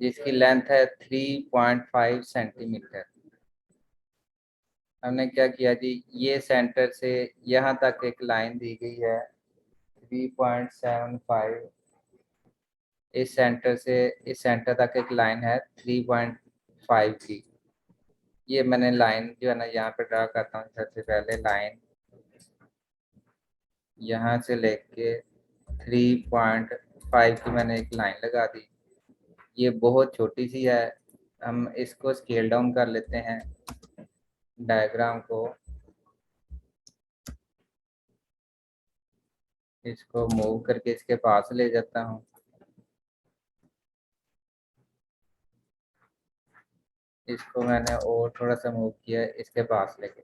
जिसकी लेंथ है 3.5 सेंटीमीटर। हमने क्या किया जी, ये सेंटर से यहाँ तक एक लाइन दी गई है 3.75। इस सेंटर से इस सेंटर तक एक लाइन है 3.5 की। ये मैंने लाइन जो है ना यहाँ पे ड्रा करता हूँ। सबसे पहले लाइन यहाँ से लेके 3.5 की मैंने एक लाइन लगा दी। ये बहुत छोटी सी है, हम इसको स्केल डाउन कर लेते हैं डायग्राम को। इसको मूव करके इसके पास ले जाता हूँ। इसको मैंने और थोड़ा सा मूव किया, इसके पास लेके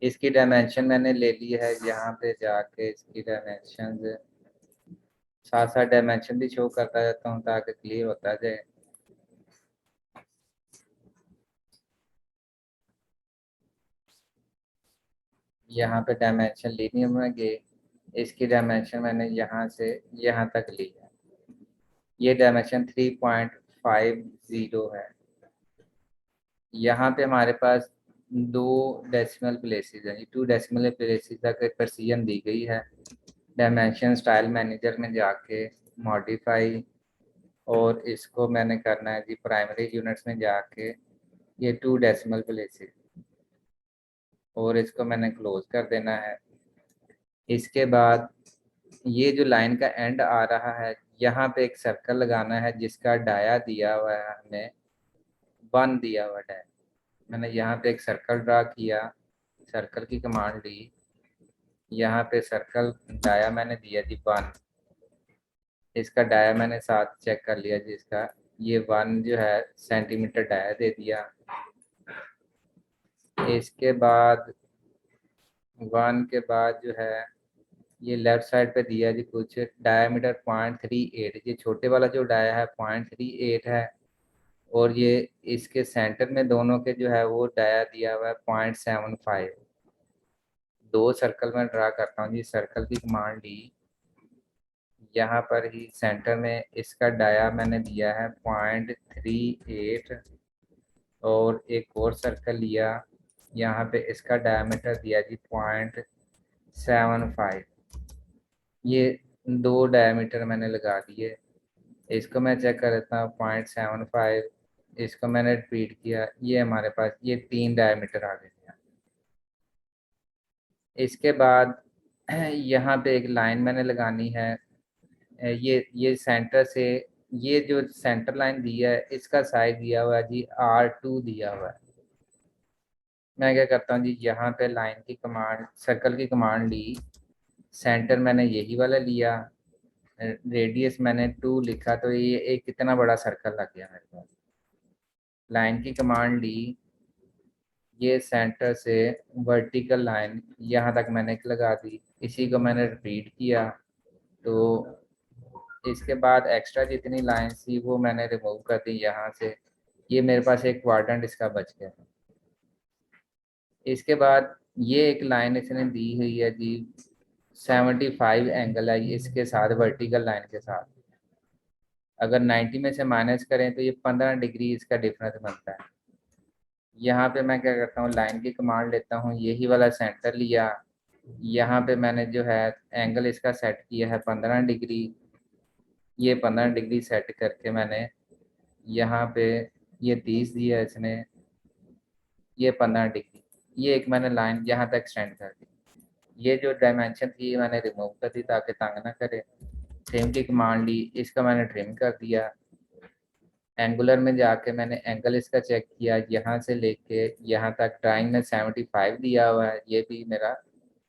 इसकी डायमेंशन मैंने ले ली है। यहाँ पे जाके इसकी डायमेंशन साथ साथ डायमेंशन भी शो करता जाता हूँ ताकि क्लियर होता जाए। यहाँ पे डायमेंशन लेनी है गए, इसकी डायमेंशन मैंने यहाँ से यहाँ तक ली है। ये डायमेंशन 3.50 है। यहाँ पे हमारे पास 2 डेसिमल प्लेसेस है, 2 डेसिमल प्लेसेस तक एक प्रेसिजन दी गई है। डायमेंशन स्टाइल मैनेजर में जाके मॉडिफाई, और इसको मैंने करना है जी प्राइमरी यूनिट्स में जाके ये 2 डेसिमल प्लेसेस, और इसको मैंने क्लोज कर देना है। इसके बाद ये जो लाइन का एंड आ रहा है, यहाँ पे एक सर्कल लगाना है जिसका डाया दिया हुआ है, हमने 1 दिया हुआ है। मैंने यहाँ पे एक सर्कल ड्रा किया, सर्कल की कमांड ली, यहाँ पे सर्कल डाया मैंने दिया जी 1। इसका डाया मैंने साथ चेक कर लिया जी, इसका ये 1 जो है सेंटीमीटर डाया दे दिया। इसके बाद 1 के बाद जो है ये लेफ्ट साइड पे दिया जी कुछ डायमीटर 0.38। ये छोटे वाला जो डाया है 0.38 है, और ये इसके सेंटर में दोनों के जो है वो डाया दिया हुआ है 0.75। 2 सर्कल में ड्रा करता हूँ जी, सर्कल की कमांड ली, यहाँ पर ही सेंटर में इसका डाया मैंने दिया है 0.38, और एक और सर्कल लिया, यहाँ पे इसका डायमीटर दिया जी 0.75। ये 2 डायमीटर मैंने लगा दिए। इसको मैं चेक कर लेता हूँ 0.75। इसको मैंने रिपीट किया, ये हमारे पास ये 3 डायमीटर आ गए। इसके बाद यहाँ पे एक लाइन मैंने लगानी है। ये सेंटर से ये जो सेंटर लाइन दिया है इसका साइज दिया हुआ है जी R2 दिया हुआ है। मैं क्या करता हूँ जी, यहाँ पे लाइन की कमांड सर्कल की कमांड ली, सेंटर मैंने यही वाला लिया, रेडियस मैंने 2 लिखा, तो ये एक कितना बड़ा सर्कल लग गया मेरे पास। लाइन की कमांड ली, ये सेंटर से वर्टिकल लाइन यहाँ तक मैंने लगा दी, इसी को मैंने रिपीट किया। तो इसके बाद एक्स्ट्रा जितनी लाइन्स थी वो मैंने रिमूव कर दी यहाँ से। ये मेरे पास एक क्वाड्रेंट इसका बच गया। इसके बाद ये एक लाइन इसने दी हुई है जी 75 एंगल है इसके साथ वर्टिकल लाइन के साथ। अगर 90 में से माइनस करें तो ये 15 डिग्री इसका डिफरेंस बनता है। यहाँ पे मैं क्या करता हूँ, लाइन की कमांड लेता हूँ, यही वाला सेंटर लिया, यहाँ पे मैंने जो है एंगल इसका सेट किया है 15 डिग्री। ये 15 डिग्री सेट करके मैंने यहाँ पे ये 30 दिया इसने, ये 15 डिग्री, ये एक मैंने लाइन यहाँ तक एक्सटेंड कर दी। ये जो डायमेंशन थी मैंने रिमूव कर दी ताकि तंग ना करे। ट्रिम की कमांड ली, इसका मैंने ट्रिम कर दिया। एंगुलर में जाके मैंने एंगल इसका चेक किया, यहाँ से लेके यहाँ तक ड्राइंग में 75 दिया हुआ है, ये भी मेरा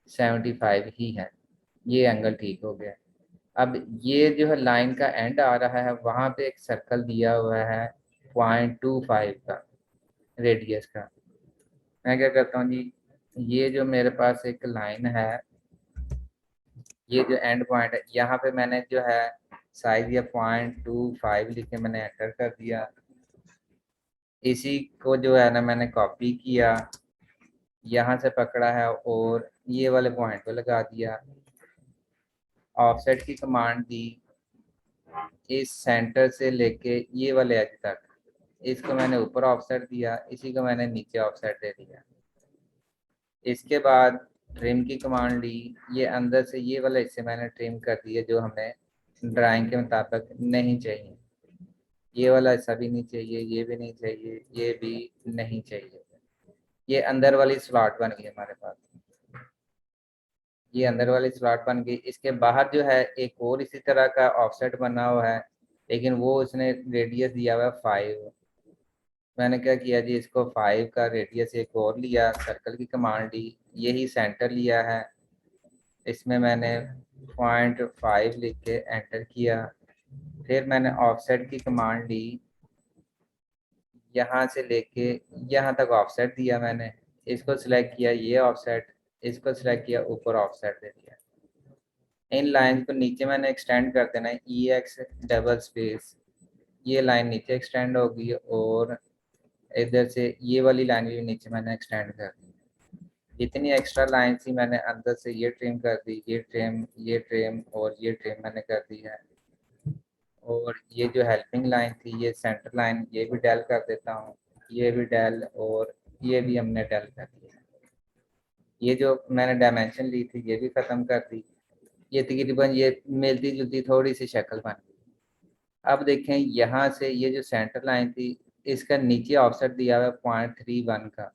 75 ही है। ये एंगल ठीक हो गया। अब ये जो है लाइन का एंड आ रहा है, वहाँ पे एक सर्कल दिया हुआ है 0.25 का रेडियस का। मैं क्या करता हूँ जी, ये जो मेरे पास एक लाइन है, ये जो एंड पॉइंट है, यहाँ पे मैंने जो है साइज या 0.25 लिख के मैंने एंटर कर दिया। इसी को जो है ना मैंने कॉपी किया, यहाँ से पकड़ा है और ये वाले पॉइंट पे लगा दिया। ऑफसेट की कमांड दी, इस सेंटर से लेके ये वाले एज तक, इसको मैंने ऊपर ऑफसेट दिया, इसी को मैंने नीचे ऑफसेट दे दिया। इसके बाद ट्रिम की कमांड ली, ये अंदर से ये वाला हिस्से मैंने ट्रिम कर दिया जो हमें ड्राइंग के मुताबिक नहीं चाहिए। ये वाला हिस्सा भी नहीं चाहिए, ये भी नहीं चाहिए, ये भी नहीं चाहिए। ये अंदर वाली स्लॉट बन गई हमारे पास, ये अंदर वाली स्लॉट बन गई। इसके बाहर जो है एक और इसी तरह का ऑफसेट बना हुआ है, लेकिन वो उसने रेडियस दिया हुआ है 5। मैंने क्या किया जी, इसको 5 का रेडियस एक और लिया, सर्कल की कमांड ली, यही सेंटर लिया है, इसमें मैंने 0.5 लिख के एंटर किया। फिर मैंने ऑफसेट की कमांड ली, यहाँ से लेके यहाँ तक ऑफसेट दिया मैंने, इसको सिलेक्ट किया ये ऑफसेट, इसको सिलेक्ट किया ऊपर ऑफसेट दे दिया। इन लाइन को नीचे मैंने एक्सटेंड कर देना है, ई एक्स डबल स्पेस, ये लाइन नीचे एक्सटेंड होगी और इधर से ये वाली लाइन भी नीचे मैंने एक्सटेंड कर दी। इतनी एक्स्ट्रा लाइन थी, मैंने अंदर से ये ट्रिम कर दी, ये ट्रिम, ये ट्रिम और ये ट्रिम मैंने कर दी है। और ये जो हेल्पिंग लाइन थी, ये सेंटर लाइन, ये भी डेल कर देता हूँ, ये भी डेल और ये भी हमने डेल कर दिया। ये जो मैंने डायमेंशन ली थी ये भी ख़त्म कर दी। ये तकरीबन ये मिलती जुलती थोड़ी सी शक्ल बन गई। अब देखें यहाँ से ये जो सेंटर लाइन थी, इसका नीचे ऑफसेट दिया हुआ है 0.31 का,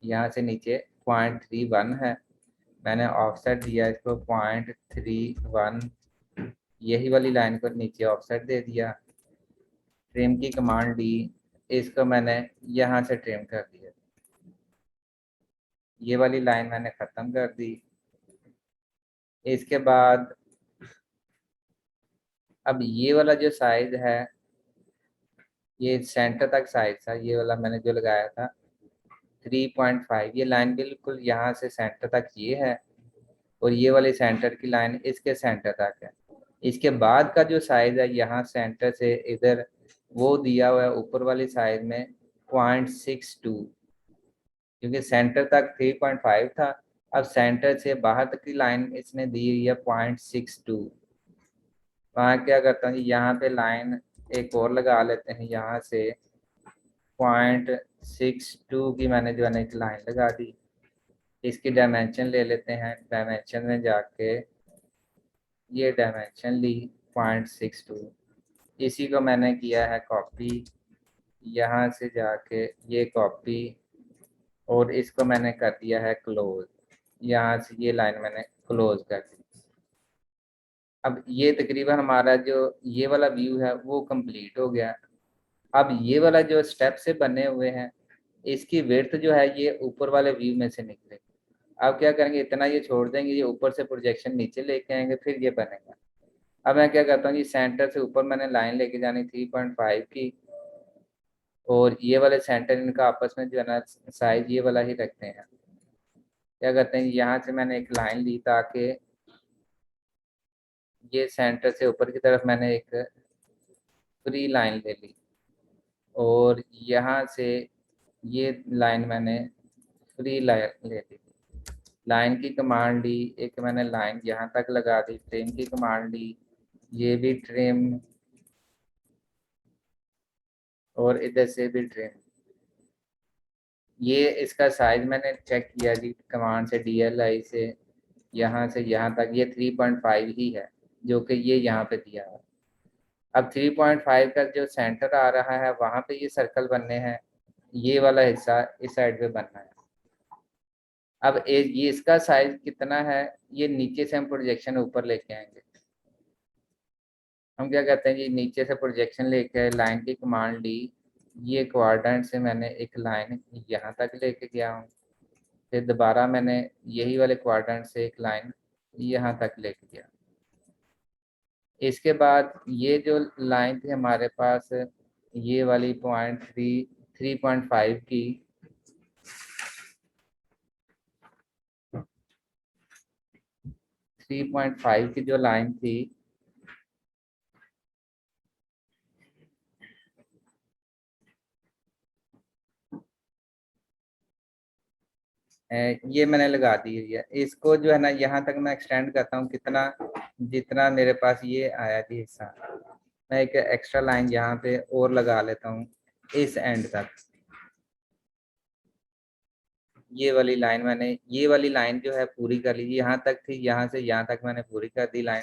यहाँ से नीचे 0.31 है, मैंने ऑफसेट दिया इसको 0.31, यही वाली लाइन को नीचे ऑफसेट दे दिया। ट्रिम की कमांड दी, इसको मैंने यहाँ से ट्रिम कर दिया, ये वाली लाइन मैंने ख़त्म कर दी। इसके बाद अब ये वाला जो साइज है, ये सेंटर तक साइज था, ये वाला मैंने जो लगाया था 3.5, ये लाइन बिल्कुल यहाँ से सेंटर तक ये है और ये वाली सेंटर की लाइन इसके सेंटर तक है। इसके बाद का जो साइज है यहाँ सेंटर से इधर, वो दिया हुआ है ऊपर वाली साइड में 0.62, क्योंकि सेंटर तक 3.5 था, अब सेंटर से बाहर तक की लाइन इसने दी हुई है 0.62। वहाँ क्या करता हूँ, यहाँ पे लाइन एक और लगा लेते हैं, यहाँ से 0.62 की मैंने जो है ना एक लाइन लगा दी। इसकी डायमेंशन ले लेते हैं, डायमेंशन में जाके ये डायमेंशन ली 0.62, इसी को मैंने किया है कॉपी, यहाँ से जाके ये कॉपी और इसको मैंने कर दिया है क्लोज, यहाँ से ये लाइन मैंने क्लोज कर दी। अब ये तकरीबन हमारा जो ये वाला व्यू है वो कंप्लीट हो गया। अब ये वाला जो स्टेप से बने हुए हैं, इसकी विड्थ जो है ये ऊपर वाले व्यू में से निकलेगी। अब क्या करेंगे, इतना ये छोड़ देंगे, ये ऊपर से प्रोजेक्शन नीचे लेके आएंगे, फिर ये बनेगा। अब मैं क्या करता हूँ, ये सेंटर से ऊपर मैंने लाइन लेके जानी 3.5 की, और ये वाले सेंटर इनका आपस में जो है ना साइज ये वाला ही रखते हैं। क्या करते हैं, यहाँ से मैंने एक लाइन ली ताकि ये सेंटर से ऊपर की तरफ मैंने एक फ्री लाइन ले ली, और यहाँ से ये लाइन मैंने फ्री लाइन ले ली। लाइन की कमांड ली, एक मैंने लाइन यहाँ तक लगा दी, ट्रिम की कमांड ली, ये भी ट्रिम और इधर से भी ट्रिम। ये इसका साइज मैंने चेक किया जी कमांड से, DLI से, यहाँ से यहाँ तक ये 3.5 ही है, जो कि ये यहाँ पे दिया है। अब 3.5 का जो सेंटर आ रहा है वहाँ पे ये सर्कल बनने हैं, ये वाला हिस्सा इस साइड पे बनना है। अब ये इसका साइज कितना है, ये नीचे से हम प्रोजेक्शन ऊपर लेके आएंगे। हम क्या कहते हैं जी, नीचे से प्रोजेक्शन लेके लाइन की कमांड ली, ये क्वाड्रेंट से मैंने एक लाइन यहाँ तक लेके गया हूँ, फिर दोबारा मैंने यही वाले क्वाड्रेंट से एक लाइन यहाँ तक लेके गया। इसके बाद ये जो लाइन थी हमारे पास, ये वाली 3.5 की, 3.5 की जो लाइन थी, ये मैंने लगा दी है। इसको जो है ना यहाँ तक मैं एक्सटेंड करता हूँ कितना, जितना मेरे पास ये आया थी हिस्सा, मैं एक एक्स्ट्रा लाइन यहाँ पे और लगा लेता हूँ इस एंड तक। ये वाली लाइन मैंने, ये वाली लाइन जो है पूरी कर ली, यहाँ तक थी, यहाँ से यहाँ तक मैंने पूरी कर दी लाइन।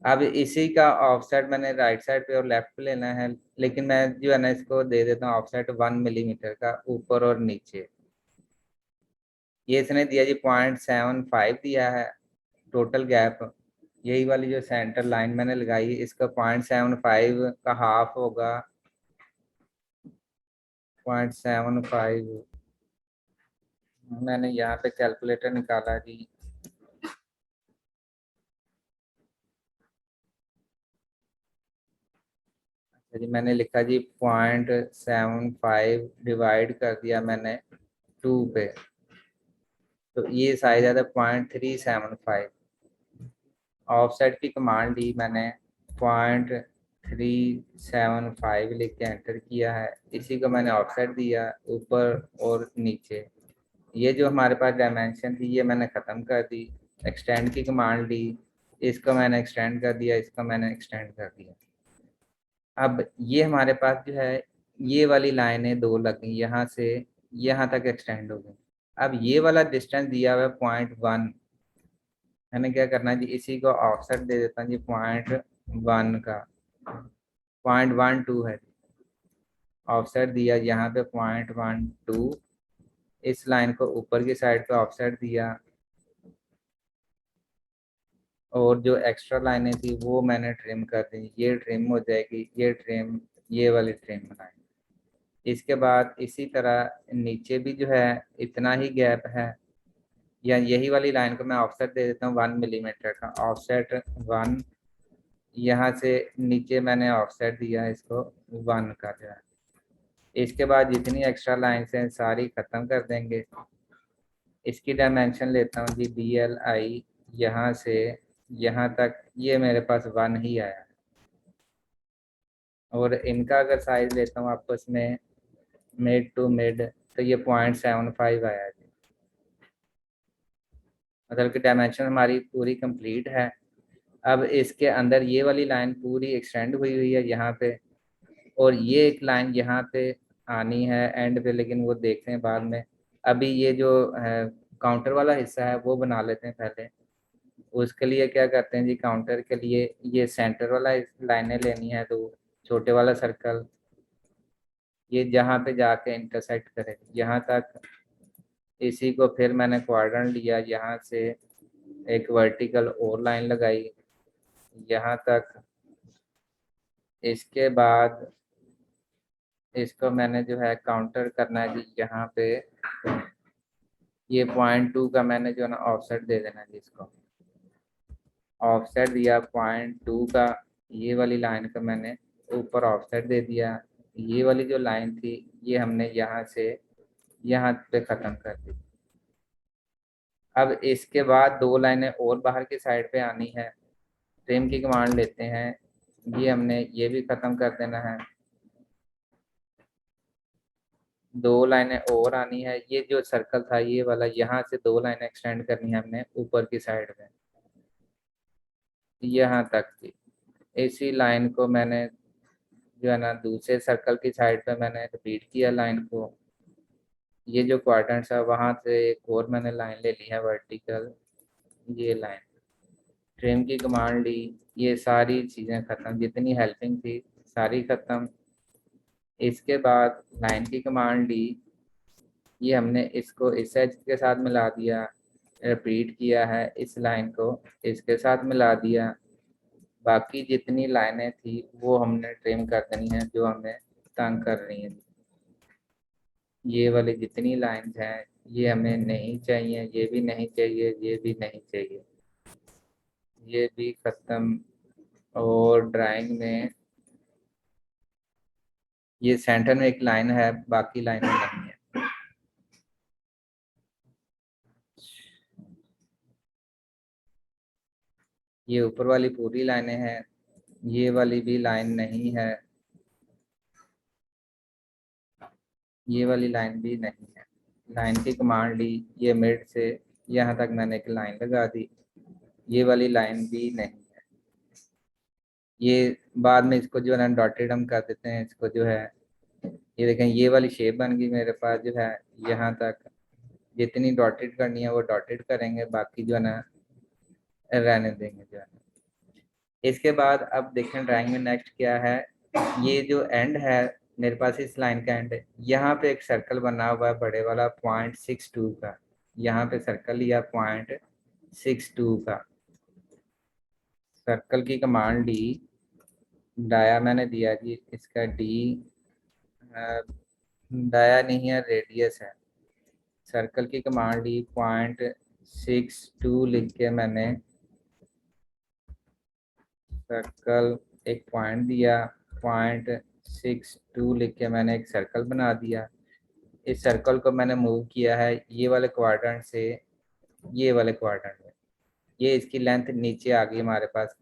अब इसी का ऑफसेट मैंने राइट साइड पे और लेफ्ट पे लेना है, लेकिन मैं जो है ना इसको दे देता हूँ ऑफसेट 1 मिलीमीटर का ऊपर और नीचे। ये इसने दिया जी 0.75 दिया है टोटल गैप। यही वाली जो सेंटर लाइन मैंने लगाई इसका 0.75 का हाफ होगा 0.75। मैंने यहाँ पे कैलकुलेटर निकाला जी। अच्छा जी, मैंने लिखा जी 0.75 डिवाइड कर दिया मैंने 2 पे, तो ये साइज आता है 0.375। ऑफसेट की कमांड दी मैंने, 0.375 लिख के एंटर किया है। इसी को मैंने ऑफसेट दिया ऊपर और नीचे। ये जो हमारे पास डायमेंशन थी ये मैंने ख़त्म कर दी। एक्सटेंड की कमांड दी, इसको मैंने एक्सटेंड कर दिया, इसको मैंने एक्सटेंड कर दिया। अब ये हमारे पास जो है ये वाली लाइनें दो लग गई, यहाँ से यहाँ तक एक्सटेंड हो गई। अब ये वाला डिस्टेंस दिया हुआ है 0.1। मैंने क्या करना है जी, इसी को ऑफसेट दे देता हूँ जी 0.1 का, 0.12 है। ऑफसेट दिया यहाँ पे 0.12। इस लाइन को ऊपर की साइड पे ऑफसेट दिया, और जो एक्स्ट्रा लाइनें थी वो मैंने ट्रिम कर दी। ये ट्रिम हो जाएगी, ये ट्रिम, ये वाली ट्रिम बनाएंगे। इसके बाद इसी तरह नीचे भी जो है इतना ही गैप है, या यही वाली लाइन को मैं ऑफसेट दे देता हूँ 1 मिलीमीटर का, ऑफसेट 1। यहाँ से नीचे मैंने ऑफसेट दिया इसको 1 का जो है। इसके बाद जितनी एक्स्ट्रा लाइन्स हैं सारी खत्म कर देंगे। इसकी डायमेंशन लेता हूँ जी DLI, यहाँ से यहाँ तक ये मेरे पास 1 ही आया। और इनका अगर साइज लेता हूँ आपस में मिड टू मिड, तो ये 0.75 आया जी। मतलब कि डायमेंशन हमारी पूरी कंप्लीट है। अब इसके अंदर ये वाली लाइन पूरी एक्सटेंड हुई हुई है यहाँ पे, और ये एक लाइन यहाँ पे आनी है एंड पे, लेकिन वो देखते हैं बाद में। अभी ये जो है काउंटर वाला हिस्सा है वो बना लेते हैं पहले। उसके लिए क्या करते हैं जी, काउंटर के लिए ये सेंटर वाला लाइनें लेनी है, तो छोटे वाला सर्कल ये जहाँ पे जाके इंटरसेक्ट करे यहाँ तक। इसी को फिर मैंने क्वाड्रेंट लिया, यहाँ से एक वर्टिकल और लाइन लगाई यहाँ तक। इसके बाद इसको मैंने जो है काउंटर करना है जी यहाँ पे। ये 0.2 का मैंने जो है ना ऑफसेट दे देना है जी इसको। ऑफसेट दिया 0.2 का, ये वाली लाइन का मैंने ऊपर ऑफसेट दे दिया। ये वाली जो लाइन थी ये हमने यहाँ से यहाँ पे ख़त्म कर दी। अब इसके बाद दो लाइनें और बाहर की साइड पे आनी है। ट्रिम की कमांड लेते हैं, ये हमने ये भी ख़त्म कर देना है। दो लाइनें और आनी है। ये जो सर्कल था ये वाला, यहाँ से दो लाइनें एक्सटेंड करनी है हमने ऊपर की साइड में, यहाँ तक थी। इसी लाइन को मैंने जो है ना दूसरे सर्कल की साइड पे मैंने रिपीट किया लाइन को। ये जो क्वाड्रेंट्स है वहाँ से एक और मैंने लाइन ले ली है वर्टिकल, ये लाइन। ट्रिम की कमांड ली, ये सारी चीज़ें ख़त्म, जितनी हेल्पिंग थी सारी ख़त्म। इसके बाद लाइन की कमांड ली, ये हमने इसको इस एज के साथ मिला दिया, रिपीट किया है इस लाइन को इसके साथ मिला दिया। बाकी जितनी लाइनें थी वो हमने ट्रिम कर देनी है जो हमें तंग कर रही हैं। ये वाली जितनी लाइन्स हैं ये हमें नहीं चाहिए, ये भी नहीं चाहिए, ये भी नहीं चाहिए, ये भी ख़त्म। और ड्राइंग में ये सेंटर में एक लाइन है, बाकी लाइनें नहीं है। ये ऊपर वाली पूरी लाइनें हैं, ये वाली भी लाइन नहीं है, ये वाली लाइन भी नहीं है। लाइन की कमांड ली, ये मिड से यहाँ तक मैंने एक लाइन लगा दी, ये वाली लाइन भी नहीं है। ये बाद में इसको जो है ना डॉटेड हम कर देते हैं, इसको जो है ये देखें ये वाली शेप बन गई मेरे पास जो है। यहाँ तक जितनी डॉटेड करनी है वो डॉटेड करेंगे, बाकी जो है ना रहने देंगे जो है। इसके बाद अब देखें ड्राइंग में नेक्स्ट क्या है। ये जो एंड है मेरे पास, इस लाइन का एंड है, यहाँ पे एक सर्कल बना हुआ है बड़े वाला 0.62 का। यहाँ पे सर्कल लिया 0.62 का। सर्कल की कमांड डी, डाया मैंने दिया जी इसका डी, डाया नहीं है रेडियस है। सर्कल की कमांड डी 0.62 लिख के मैंने सर्कल एक पॉइंट दिया, 0.62 लिख के मैंने एक सर्कल बना दिया। इस सर्कल को मैंने मूव किया है ये वाले क्वाड्रेंट से ये वाले क्वाड्रेंट में। ये इसकी लेंथ नीचे आ गई हमारे पास।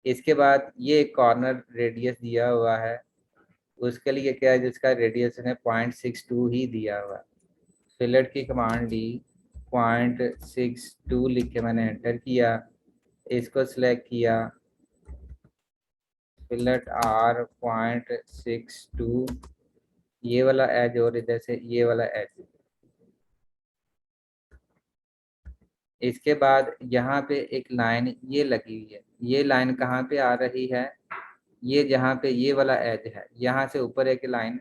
इसके बाद ये एक कॉर्नर रेडियस दिया हुआ है, उसके लिए क्या है जिसका रेडियस ने 0.62 ही दिया हुआ है। फिलेट की कमांड दी, 0.62 लिख के मैंने एंटर किया, इसको सिलेक्ट किया, फिलेट आर 0.62, ये वाला एज और इधर से ये वाला एज। इसके बाद यहाँ पे एक लाइन ये लगी हुई है, ये लाइन कहाँ पे आ रही है, ये जहाँ पे ये वाला एज है यहाँ से ऊपर एक लाइन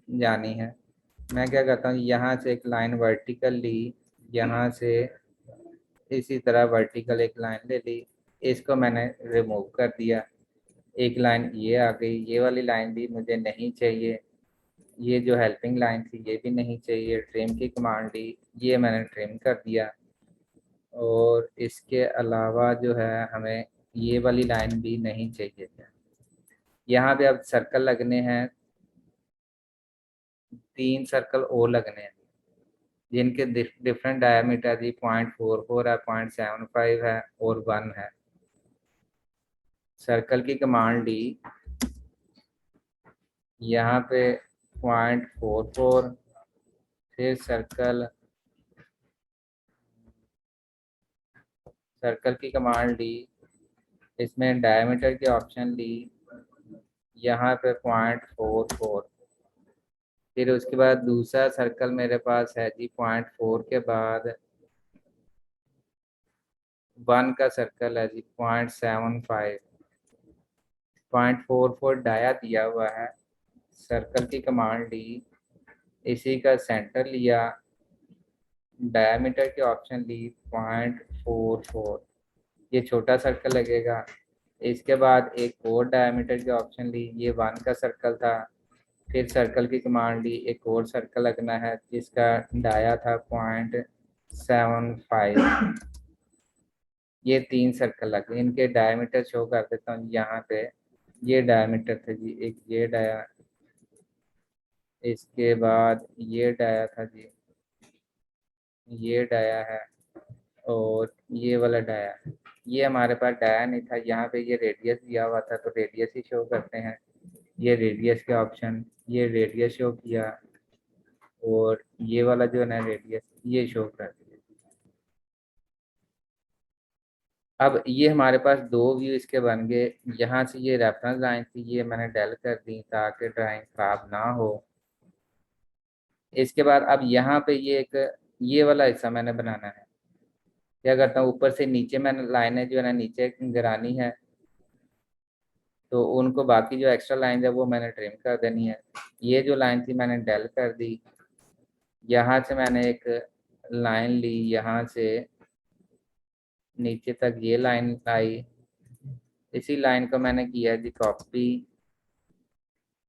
जानी है। मैं क्या करता हूँ यहाँ से एक लाइन वर्टिकल ली, यहाँ से इसी तरह वर्टिकल एक लाइन ले ली, इसको मैंने रिमूव कर दिया। एक लाइन ये आ गई, ये वाली लाइन भी मुझे नहीं चाहिए, ये जो हेल्पिंग लाइन थी ये भी नहीं चाहिए। ट्रिम की कमांड दी, ये मैंने ट्रिम कर दिया। और इसके अलावा जो है हमें ये वाली लाइन भी नहीं चाहिए थी। यहाँ पे अब सर्कल लगने हैं, 3 सर्कल और लगने हैं जिनके डिफरेंट डायमीटर जी 0.44 है, 0.75 है और 1 है। सर्कल की कमांड डी, यहाँ पे 0.44, फिर सर्कल, सर्कल की कमांड डी, इसमें डायमीटर की ऑप्शन ली, यहाँ पे 0.44। फिर उसके बाद दूसरा सर्कल मेरे पास है जी 0.4 के बाद 1 का सर्कल है जी 0.75। 0.44 डाया दिया हुआ है, सर्कल की कमांड ली, इसी का सेंटर लिया, डायमीटर की ऑप्शन ली 0.44, ये छोटा सर्कल लगेगा। इसके बाद एक और डायमीटर की ऑप्शन ली, ये 1 का सर्कल था। फिर सर्कल की कमांड ली, एक और सर्कल लगना है जिसका डाया था 0.75। ये 3 सर्कल लगे, इनके डायमीटर शो कर देता हूँ यहाँ पे। ये डायमीटर थे जी, एक ये डाया, इसके बाद ये डाया था जी, ये डाया है और ये वाला डाया। ये हमारे पास डाया नहीं था, यहाँ पे ये रेडियस दिया हुआ था तो रेडियस ही शो करते हैं। ये रेडियस के ऑप्शन, ये रेडियस शो किया और ये वाला जो है ना रेडियस ये शो कर दिया। अब ये हमारे पास 2 व्यू इसके बन गए। यहाँ से ये रेफरेंस लाइन थी, ये मैंने डेल कर दी ताकि ड्राइंग खराब ना हो। इसके बाद अब यहाँ पे ये एक ये वाला हिस्सा मैंने बनाना है। क्या करता हूँ, ऊपर से नीचे मैंने लाइनें जो है ना नीचे गिरानी है, तो उनको बाकी जो एक्स्ट्रा लाइन है वो मैंने ट्रिम कर देनी है। ये जो लाइन थी मैंने डेल कर दी, यहाँ से मैंने एक लाइन ली, यहाँ से नीचे तक ये लाइन आई, इसी लाइन को मैंने किया जी कॉपी,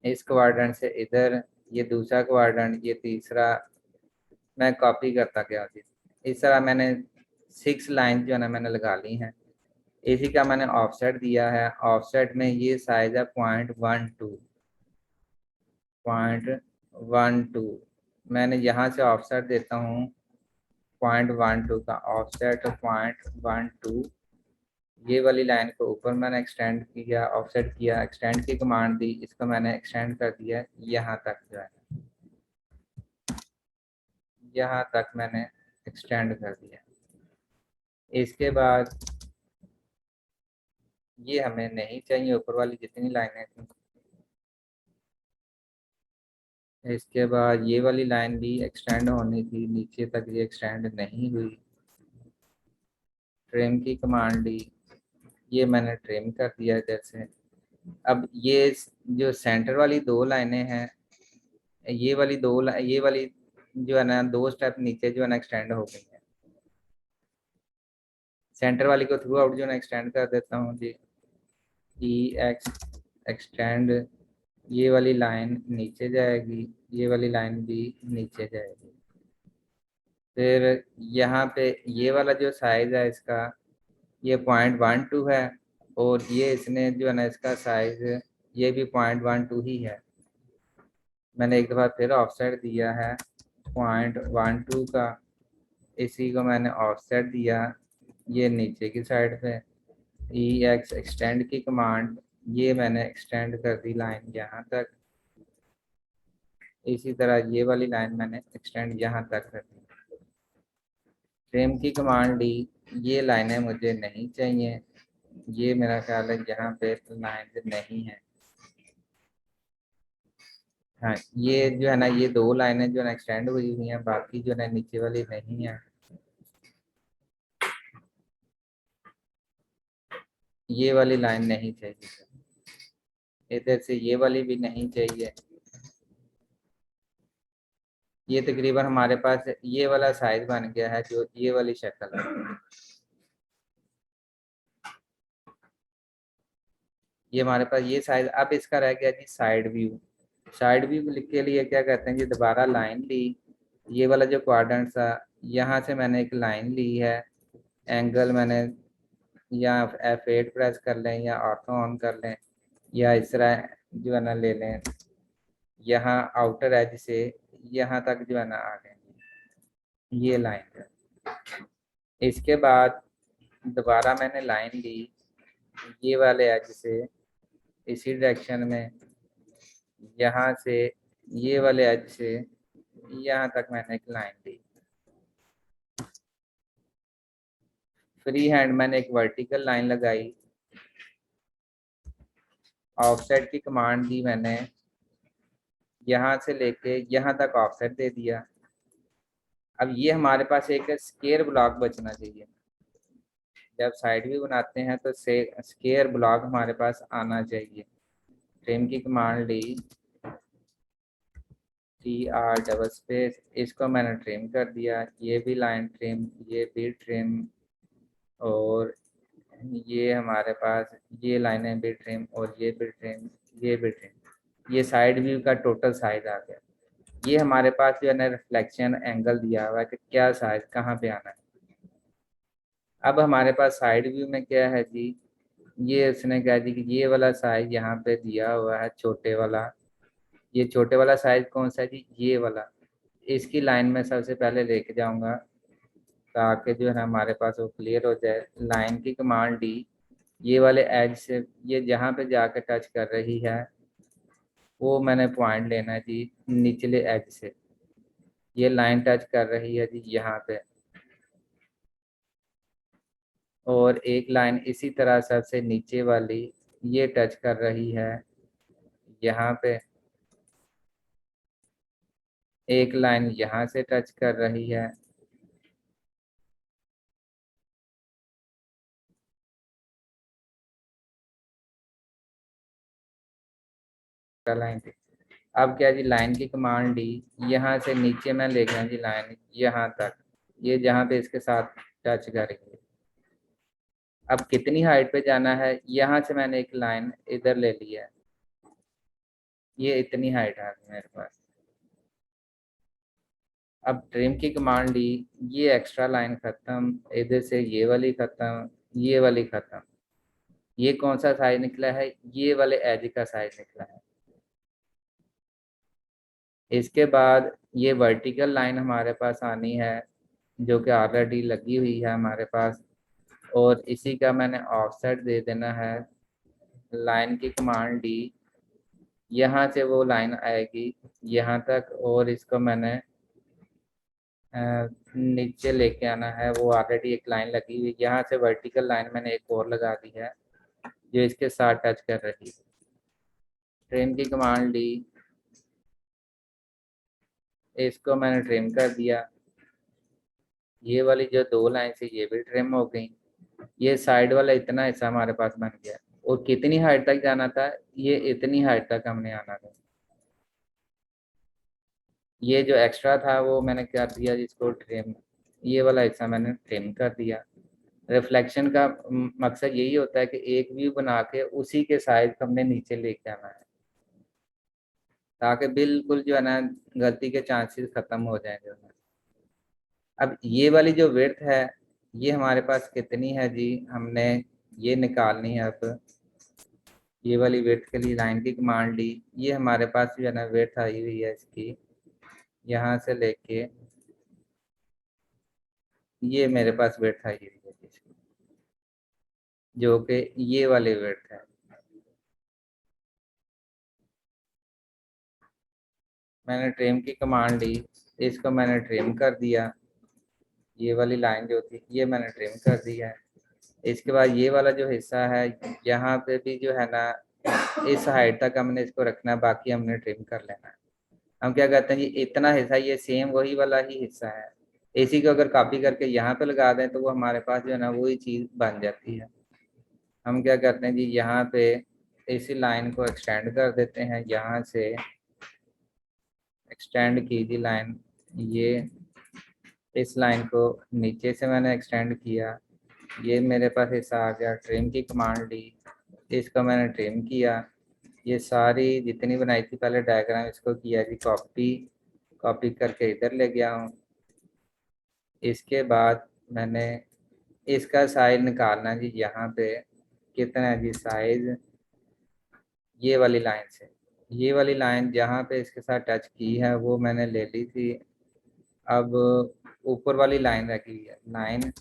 इस क्वाड्रेंट से इधर, ये दूसरा क्वाड्रेंट, ये तीसरा, मैं कॉपी करता गया जी। इस तरह मैंने 6 लाइन जो है ना मैंने लगा ली हैं। इसी का मैंने ऑफसेट दिया है, ऑफसेट में ये साइज है 0.12, 0.12। मैंने यहाँ से ऑफसेट देता हूँ 0.12 का ऑफसेट, 0.12। ये वाली लाइन को ऊपर मैंने एक्सटेंड किया, ऑफसेट किया, एक्सटेंड की कमांड दी, इसको मैंने एक्सटेंड कर दिया यहाँ तक जो है, यहाँ तक मैंने एक्सटेंड कर दिया। इसके बाद ये हमें नहीं चाहिए, ऊपर वाली जितनी लाइनें थी। इसके बाद ये वाली लाइन भी एक्सटेंड होनी थी, नीचे तक ये एक्सटेंड नहीं हुई। ट्रिम की कमांड दी, ये मैंने ट्रिम कर दिया जैसे। अब ये जो सेंटर वाली दो लाइनें हैं, ये वाली जो है ना, दो स्टेप नीचे जो है ना एक्सटेंड हो गई है। सेंटर वाली को थ्रू आउट जो है ना एक्सटेंड कर देता हूँ जी। ई एक्स एक्सटेंड, ये वाली लाइन नीचे जाएगी, ये वाली लाइन भी नीचे जाएगी। फिर यहाँ पे ये वाला जो साइज है इसका, ये 0.12 है, और ये इसने जो है ना इसका साइज ये भी 0.12 ही है। मैंने एक दफ़ा फिर ऑफसेट दिया है 0.12 का, इसी को मैंने ऑफसेट दिया ये नीचे की साइड पे। ई एक्स एक्सटेंड की कमांड, ये मैंने एक्सटेंड कर दी लाइन यहाँ तक। इसी तरह ये वाली लाइन मैंने एक्सटेंड यहाँ तक कर दी। ट्रिम की कमांड ली, ये लाइनें मुझे नहीं चाहिए, ये मेरा ख्याल है यहाँ पे लाइन नहीं है। हाँ, ये जो है ना, ये दो लाइनें जो है ना एक्सटेंड हुई हुई हैं, बाकी जो है ना नीचे वाली नहीं है। ये वाली लाइन नहीं चाहिए, इधर से ये वाली भी नहीं चाहिए। ये तकरीबन हमारे पास ये वाला साइज बन गया है, जो ये वाली शक्ल है। ये हमारे पास ये साइज। अब इसका रह गया जी साइड व्यू। साइड व्यू के लिए क्या कहते हैं जी, दोबारा लाइन ली, ये वाला जो क्वाड्रेंट था, यहाँ से मैंने एक लाइन ली है। एंगल मैंने या F8 प्रेस कर लें, या ऑर्थो ऑन कर लें, या इस तरह जो है ना ले लें, यहाँ आउटर एज से यहाँ तक जो है ना आ गए, ये लाइन है। इसके बाद दोबारा मैंने लाइन ली, ये वाले एज से इसी डायरेक्शन में, यहाँ से ये वाले एज से यहाँ तक मैंने एक लाइन दी। फ्री हैंड मैंने एक वर्टिकल लाइन लगाई, ऑफसेट की कमांड दी मैंने, यहाँ से लेके यहाँ तक ऑफसेट दे दिया। अब ये हमारे पास एक स्केयर ब्लॉक बचना चाहिए। जब साइड व्यू बनाते हैं तो से स्केयर ब्लॉक हमारे पास आना चाहिए। ट्रिम की कमांड ली, TR डबल स्पेस, इसको मैंने ट्रिम कर दिया। ये भी लाइन ट्रिम, ये भी ट्रिम, और ये हमारे पास ये लाइनें भी ट्रिम, और ये भी ट्रिम, ये भी ट्रिम। ये साइड व्यू का टोटल साइज आ गया। ये हमारे पास जो है ना रिफ्लेक्शन एंगल दिया हुआ है कि क्या साइज कहाँ पे आना है। अब हमारे पास साइड व्यू में क्या है जी, ये उसने कहा जी कि ये वाला साइज यहाँ पे दिया हुआ है छोटे वाला। ये छोटे वाला साइज कौन सा है जी, ये वाला। इसकी लाइन में सबसे पहले लेके जाऊंगा, ताकि जो है ना हमारे पास वो क्लियर हो जाए। लाइन की कमांड डी, ये वाले एज से ये जहाँ पे जाके टच कर रही है, वो मैंने पॉइंट लेना है जी निचले एज से। ये लाइन टच कर रही है जी यहाँ पे, और एक लाइन इसी तरह सबसे नीचे वाली ये टच कर रही है यहाँ पे। एक लाइन यहाँ से टच कर रही है। लाइन थी। अब क्या जी, लाइन की कमांड डी, यहाँ से नीचे मैं ले गया जी लाइन यहाँ तक, ये जहाँ पे इसके साथ टच करेंगे। अब कितनी हाइट पे जाना है, यहाँ से मैंने एक लाइन इधर ले ली है, ये इतनी हाइट आ गई मेरे पास। अब ट्रिम की कमांड ली, ये एक्स्ट्रा लाइन खत्म, इधर से ये वाली खत्म, ये वाली खत्म। ये कौन सा साइज निकला है, ये वाले एज का साइज निकला है। इसके बाद ये वर्टिकल लाइन हमारे पास आनी है, जो कि ऑलरेडी लगी हुई है हमारे पास, और इसी का मैंने ऑफसेट दे देना है। लाइन की कमांड डी, यहाँ से वो लाइन आएगी यहाँ तक, और इसको मैंने नीचे लेके आना है। वो ऑलरेडी एक लाइन लगी हुई, यहाँ से वर्टिकल लाइन मैंने एक और लगा दी है, जो इसके साथ टच कर रही है। ट्रिम की कमांड ली, इसको मैंने ट्रिम कर दिया। ये वाली जो 2 लाइन थी ये भी ट्रिम हो गई। ये साइड वाला इतना हिस्सा हमारे पास बन गया। और कितनी हाइट तक जाना था, ये इतनी हाइट तक हमने आना था। ये जो एक्स्ट्रा था वो मैंने कर दिया जिसको ट्रिम, ये वाला हिस्सा मैंने ट्रिम कर दिया। रिफ्लेक्शन का मकसद यही होता है कि एक व्यू बना के उसी के साइज हमने नीचे लेके आना है, ताकि बिल्कुल जो है ना गलती के चांसेस खत्म हो जाएंगे। अब ये वाली जो विड्थ है ये हमारे पास कितनी है जी, हमने ये निकालनी है। अब ये वाली विड्थ के लिए लाइन की कमांड ली, ये हमारे पास जो है ना विड्थ आई हुई है इसकी, यहाँ से लेके ये मेरे पास विड्थ आई हुई है इसकी, जो कि ये वाली विड्थ है। मैंने ट्रिम की कमांड ली, इसको मैंने ट्रिम कर दिया। ये वाली लाइन जो थी ये मैंने ट्रिम कर दिया है। इसके बाद ये वाला जो हिस्सा है यहाँ पे भी जो है ना इस हाइट तक हमने इसको रखना है, बाकी हमने ट्रिम कर लेना है। हम क्या कहते हैं जी, इतना हिस्सा ये सेम वही वाला ही हिस्सा है, इसी को अगर कॉपी करके यहाँ पे लगा दें तो वो हमारे पास जो है ना वही चीज़ बन जाती है। हम क्या करते हैं जी, यहाँ पे इसी लाइन को एक्सटेंड कर देते हैं, यहाँ से एक्सटेंड कीजिए लाइन। ये इस लाइन को नीचे से मैंने एक्सटेंड किया, ये मेरे पास हिस्सा आ गया। ट्रिम की कमांड ली, इसको मैंने ट्रिम किया। ये सारी जितनी बनाई थी पहले डायग्राम, इसको किया जी कॉपी, कॉपी करके इधर ले गया हूँ। इसके बाद मैंने इसका साइज निकालना जी, यहाँ पे कितना है जी साइज, ये वाली लाइन से। ये वाली लाइन जहाँ पे इसके साथ टच की है वो मैंने ले ली थी। अब ऊपर वाली लाइन रखी है, लाइन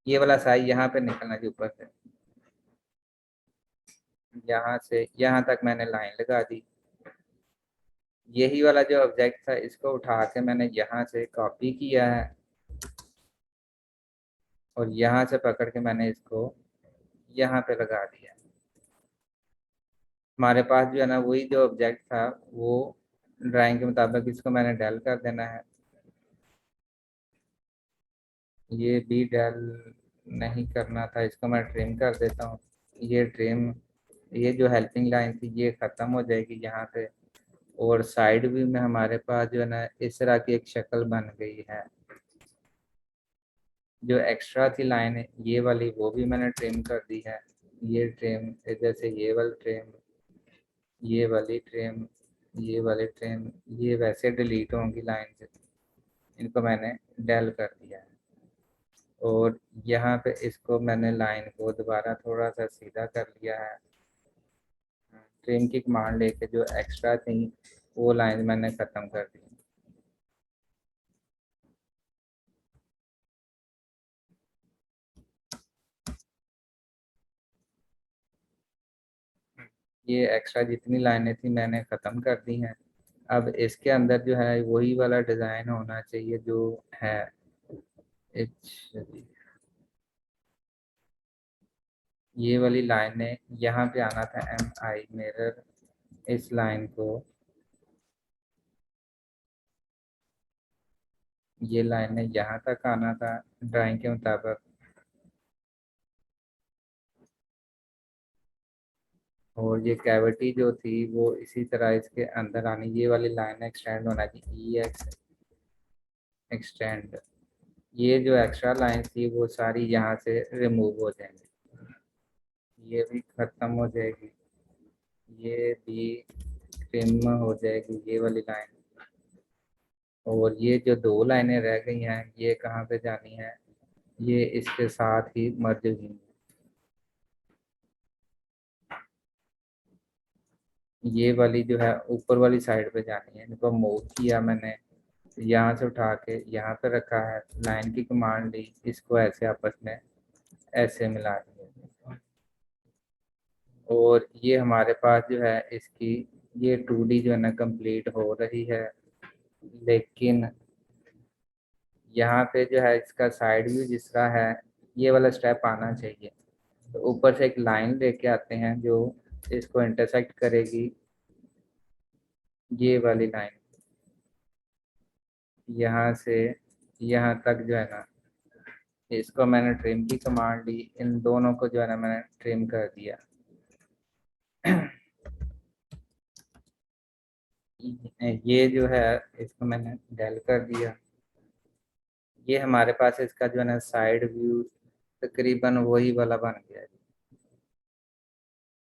ये वाला साइज यहाँ पे निकलना जी ऊपर से, यहाँ से यहाँ तक मैंने लाइन लगा दी। यही वाला जो ऑब्जेक्ट था इसको उठा के मैंने यहाँ से कॉपी किया है और यहाँ से पकड़ के मैंने इसको यहाँ पे लगा दिया। हमारे पास जो है ना वही जो ऑब्जेक्ट था वो ड्राइंग के मुताबिक इसको मैंने डेल कर देना है। ये भी डेल नहीं करना था, इसको मैं ट्रिम कर देता हूँ। ये ट्रिम, ये जो हेल्पिंग लाइन थी ये ख़त्म हो जाएगी यहाँ पे। और साइड व्यू में हमारे पास जो है ना इस तरह की एक शक्ल बन गई है। जो एक्स्ट्रा थी लाइन ये वाली वो भी मैंने ट्रिम कर दी है। ये ट्रिम, जैसे ये वाली ट्रिम, ये वाली ट्रिम, ये वाली ट्रिम, ये वैसे डिलीट होंगी लाइन से, इनको मैंने डेल कर दिया है। और यहाँ पे इसको मैंने लाइन को दोबारा थोड़ा सा सीधा कर लिया है। ट्रिम की कमांड लेके जो एक्स्ट्रा थी वो लाइन मैंने ख़त्म कर दी। ये एक्स्ट्रा जितनी लाइनें थी मैंने ख़त्म कर दी हैं। अब इसके अंदर जो है वही वाला डिज़ाइन होना चाहिए जो है। ये वाली लाइनें यहाँ पे आना था, एम आई मिरर, इस लाइन को, ये लाइनें यहाँ तक आना था ड्राइंग के मुताबिक। और ये कैविटी जो थी वो इसी तरह इसके अंदर आनी, ये वाली लाइन एक्सटेंड होना चाहिए, ई एक्स एक्सटेंड। ये जो एक्स्ट्रा लाइन थी वो सारी यहाँ से रिमूव हो जाएंगी, ये भी ख़त्म हो जाएगी, ये भी ट्रिम हो जाएगी ये वाली लाइन। और ये जो 2 लाइनें रह गई हैं ये कहाँ पे जानी है, ये इसके साथ ही मर्ज हुई। ये वाली जो है ऊपर वाली साइड पे जानी है, इनको मूव किया मैंने, यहाँ से उठा के यहाँ पे रखा है, लाइन की कमांड ली, इसको ऐसे आपस में ऐसे मिला दिया। और ये हमारे पास जो है इसकी ये 2D जो है ना कंप्लीट हो रही है। लेकिन यहाँ पे जो है इसका साइड व्यू जिस तरह है ये वाला स्टेप आना चाहिए। तो ऊपर से एक लाइन लेके आते हैं जो इसको इंटरसेक्ट करेगी, ये वाली लाइन, यहाँ से यहाँ तक जो है ना, इसको मैंने ट्रिम की कमांड ली, इन दोनों को जो है ना मैंने ट्रिम कर दिया। ये जो है इसको मैंने डेल कर दिया। ये हमारे पास इसका जो है ना साइड व्यू तकरीबन वही वाला बन गया है।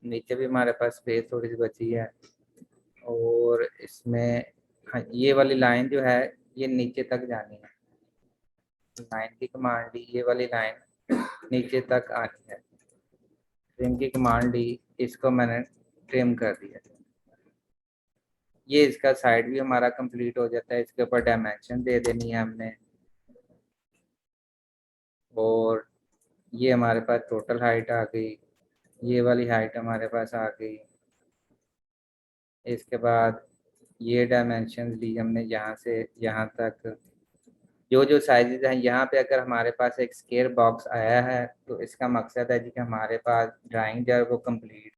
नीचे भी हमारे पास स्पेस थोड़ी सी बची है, और इसमें हाँ, ये वाली लाइन जो है ये नीचे तक जानी है। लाइन की कमांड ली, ये वाली लाइन नीचे तक आनी है। ट्रिम की कमांड ली, इसको मैंने ट्रिम कर दिया। ये इसका साइड भी हमारा कंप्लीट हो जाता है। इसके ऊपर डायमेंशन दे देनी है हमने, और ये हमारे पास टोटल हाइट आ गई, ये वाली हाइट हमारे पास आ गई। इसके बाद ये डायमेंशन ली हमने यहाँ से यहाँ तक। जो जो साइजेस हैं यहाँ पे, अगर हमारे पास एक स्क्वायर बॉक्स आया है तो इसका मकसद है जी कि हमारे पास ड्राइंग जो है वो कंप्लीट